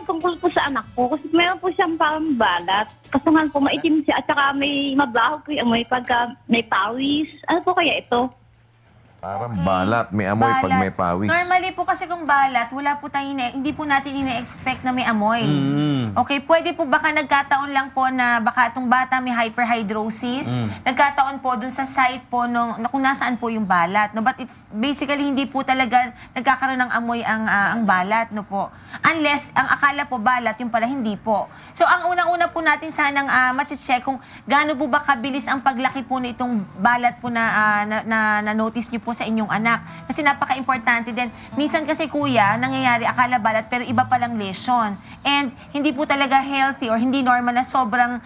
yung tungkol po sa anak ko. Kasi meron po siyang parang balat. Kasungan po maitim siya at saka may mabaho po yung amoy pagka may pawis. Ano po kaya ito? Parang balat, may amoy pag may pawis. Normally po kasi kung balat, wala po tayong hindi po natin ine-expect na may amoy. Okay, pwede po baka nagkataon lang po na baka itong bata may hyperhidrosis. Nagkataon po dun sa site po nung, na kung nasaan po yung balat. No? But it's basically hindi po talaga nagkakaroon ng amoy ang balat. No po. Unless, ang akala po balat, yung pala hindi po. So, ang unang-una po natin sanang ma-check kung gaano po ba kabilis ang paglaki po na itong balat po na notice nyo po sa inyong anak. Kasi napaka-importante din. Minsan kasi kuya, nangyayari akala balat pero iba palang lesion. And hindi po talaga healthy or hindi normal na sobrang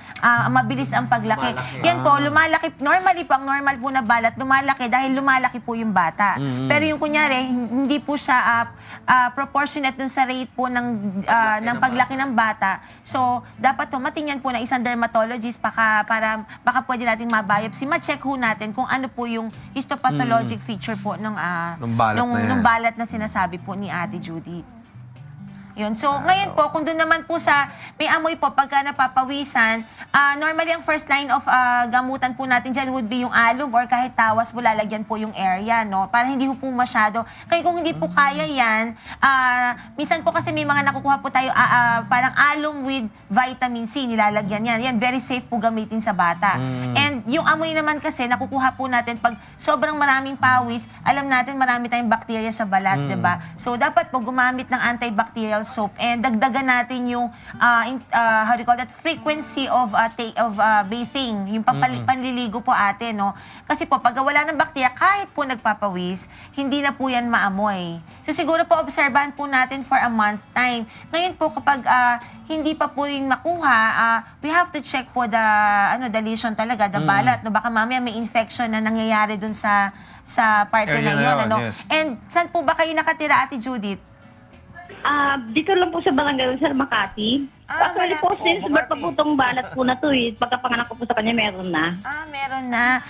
mabilis ang paglaki. Yan po, lumalaki. Normally po, ang normal po na balat, lumalaki dahil lumalaki po yung bata. Pero yung kunyari, hindi po siya proportionate dun sa rate po ng paglaki ng bata. So, dapat po matingnan po ng isang dermatologist para baka pwede nating mabiopsy. Ma-check ho natin kung ano po yung histopathologic feature po nung balat na sinasabi po ni Ate Judith. Yun. So, ngayon po, kung doon naman po sa may amoy po pagka napapawisan, normally ang first line of gamutan po natin dyan would be yung alum or kahit tawas po lalagyan po yung area, no? Para hindi po masyado. Kaya kung hindi po kaya yan, minsan po kasi may mga nakukuha po tayo parang alum with vitamin C, nilalagyan yan. Yan, very safe po gamitin sa bata. And yung amoy naman kasi, nakukuha po natin pag sobrang maraming pawis, alam natin marami tayong bacteria sa balat, diba? So, dapat po gumamit ng antibacterial soap and dagdagan natin yung how do you call that, frequency of bathing, yung panliligo po ate, no? Kasi po pag wala ng bakterya, kahit po nagpapawis, hindi na po yan maamoy. So siguro po obserbahan po natin for a month time. Ngayon po kapag hindi pa po rin makuha, we have to check po the lesion talaga, the balat, no? Baka mamaya may infection na nangyayari dun sa parte na yun, ano? Yes. And saan po ba kayo nakatira, Ate Judith? Dito lang po sa barangay sa Makati. Actually po, since ba't pa po itong balat po na to pagkapanganak ko po sa kanya, meron na. Meron na.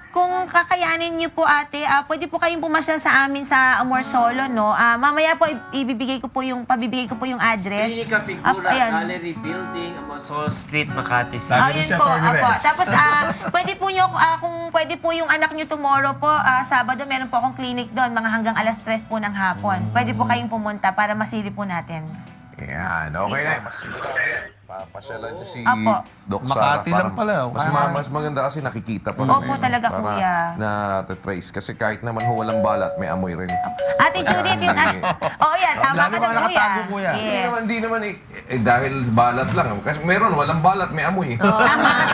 Kung kakayanin niyo po ate, pwede po kayong pumasyal sa amin sa Amorsolo, no? Mamaya po pabibigay ko po yung address. Klinika Figura, Gallery Building, Amorsolo Street, Makati City. Ayun po, apo. Tapos pwede po kung pwede po yung anak niyo tomorrow po, Sabado, meron po akong clinic doon, mga hanggang alas 3 po ng hapon. Pwede po kayong pumunta para masili po natin. Yan, okay na. Mas sigurado yan. Papasyalan niyo si Apo. Doc Sara. Makati lang pala. Mas maganda kasi nakikita pa Opo, talaga, kuya. Na-trace. Kasi kahit naman walang balat, may amoy rin. Ate Judith, yung yan, tama ka na kuya. Hindi naman dahil balat lang. Kasi meron, walang balat, may amoy. Tama.